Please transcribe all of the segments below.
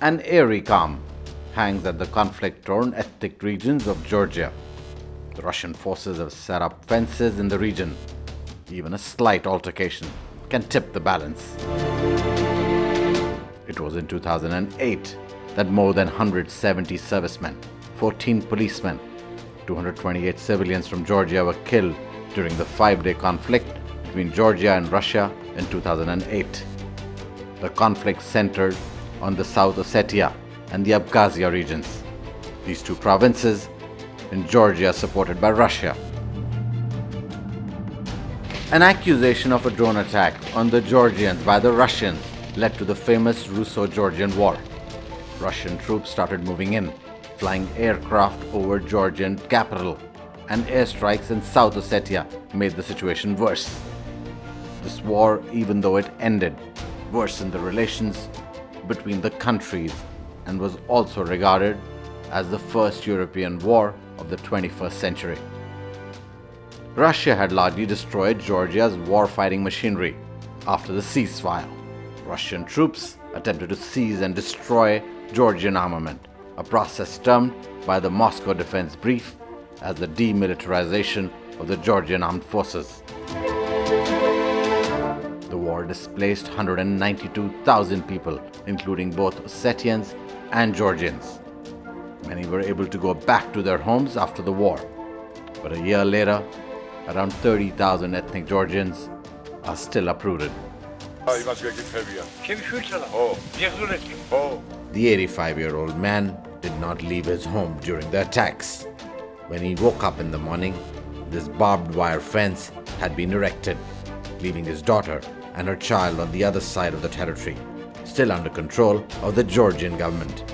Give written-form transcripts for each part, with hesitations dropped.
An eerie calm hangs at the conflict-torn ethnic regions of Georgia. The Russian forces have set up fences in the region. Even a slight altercation can tip the balance. It was in 2008 that more than 170 servicemen, 14 policemen, 228 civilians from Georgia were killed during the 5-day conflict between Georgia and Russia in 2008. The conflict centered on the South Ossetia and the Abkhazia regions. These two provinces in Georgia are supported by Russia. An accusation of a drone attack on the Georgians by the Russians led to the famous Russo-Georgian War. Russian troops started moving in, flying aircraft over Georgian capital, and airstrikes in South Ossetia made the situation worse. This war, even though it ended, worsened the relations between the countries and was also regarded as the first European war of the 21st century. Russia had largely destroyed Georgia's war-fighting machinery after the ceasefire. Russian troops attempted to seize and destroy Georgian armament, a process termed by the Moscow Defense Brief as the demilitarization of the Georgian armed forces. The war displaced 192,000 people, including both Ossetians and Georgians. Many were able to go back to their homes after the war, but a year later, around 30,000 ethnic Georgians are still uprooted. The 85-year-old man did not leave his home during the attacks. When he woke up in the morning, this barbed wire fence had been erected, leaving his daughter and her child on the other side of the territory, still under control of the Georgian government.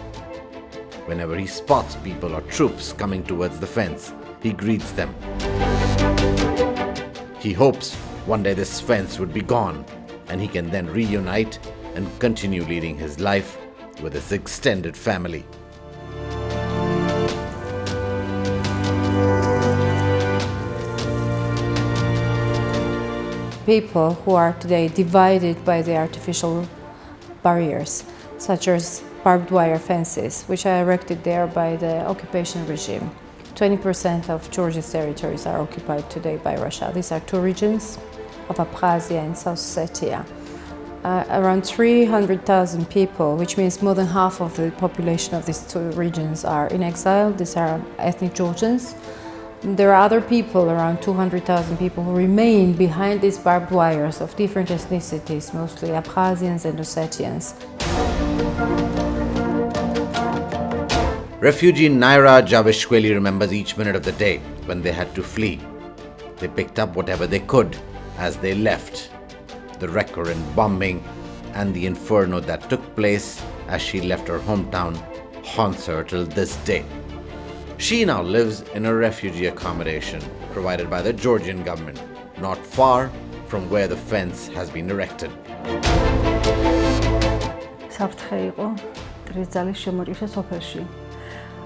Whenever he spots people or troops coming towards the fence, he greets them. He hopes one day this fence would be gone and he can then reunite and continue leading his life with his extended family. People who are today divided by the artificial barriers, such as barbed wire fences, which are erected there by the occupation regime. 20% of Georgia's territories are occupied today by Russia. These are two regions of Abkhazia and South Ossetia. Around 300,000 people, which means more than half of the population of these two regions, are in exile. These are ethnic Georgians. There are other people, around 200,000 people, who remain behind these barbed wires of different ethnicities, mostly Abkhazians and Ossetians. Refugee Naira Javishvili remembers each minute of the day when they had to flee. They picked up whatever they could as they left. The recurrent bombing and the inferno that took place as she left her hometown haunts her till this day. She now lives in a refugee accommodation provided by the Georgian government, not far from where the fence has been erected.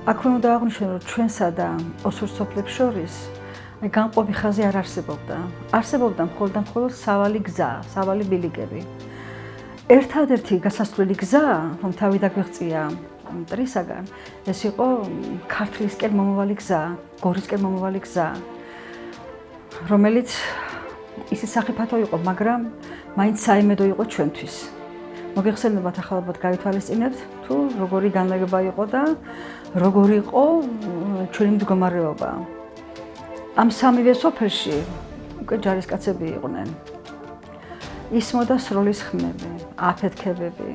აქვე უნდა აღვნიშნო, რომ ჩვენსა და ოსურ სოფლებს შორის განყოფი ხაზი არ არსებობდა. არსებობდა მხოლოდ სავალი გზა, სავალი ბილიკები. ერთადერთი გასასვლელი გზა, რომ თავი დაგვეღწია მტრისაგან, ეს იყო ქართლისკენ მომავალი გზა, გორისკენ მომავალი გზა, რომელიც ისე სახიფათო იყო, მაგრამ მაინც საიმედო იყო ჩვენთვის. მოგეხსენებათ ახალბად გავითვალისწინებთ, თუ როგორი განლაგება იყო და როგორი იყო ჩვენი მდგომარეობა. ამ სამივე სოფელში უკვე ჯარისკაცები იყვნენ. ისმოდა სროლის ხმები, აფეთქებები.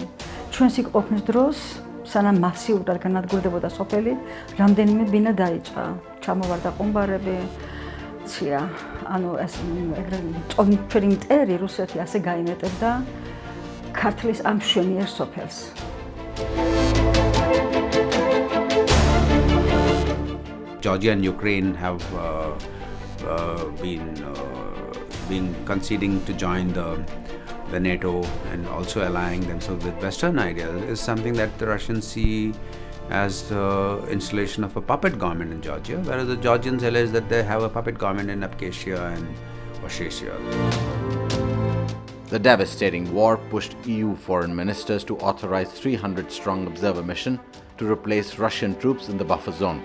ჩვენს იქ ყოფნის დროს, სანამ მასიურად განადგურდებოდა სოფელი, რამდენიმე ბინა დაიწყო. ჩამოვარდა ყუმბარები, ცია, ანუ ეს ჩვენი მტერი რუსეთი ასე გაიმეტებდა ქართლის ამ მშვენიერ სოფელს. Georgia and Ukraine have been conceding to join the NATO and also allying themselves with Western ideas is something that the Russians see as the installation of a puppet government in Georgia, whereas the Georgians realize that they have a puppet government in Abkhazia and Ossetia. The devastating war pushed EU foreign ministers to authorize 300-strong observer mission to replace Russian troops in the buffer zone.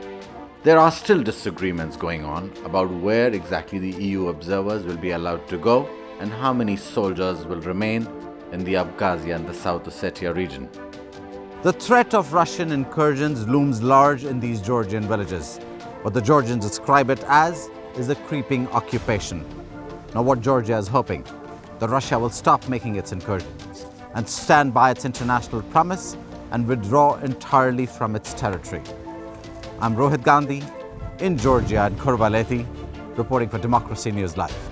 There are still disagreements going on about where exactly the EU observers will be allowed to go and how many soldiers will remain in the Abkhazia and the South Ossetia region. The threat of Russian incursions looms large in these Georgian villages. What the Georgians describe it as is a creeping occupation. Now what Georgia is hoping, that Russia will stop making its incursions and stand by its international promise and withdraw entirely from its territory. I'm Rohit Gandhi in Georgia and Kurvaleti, reporting for Democracy News Live.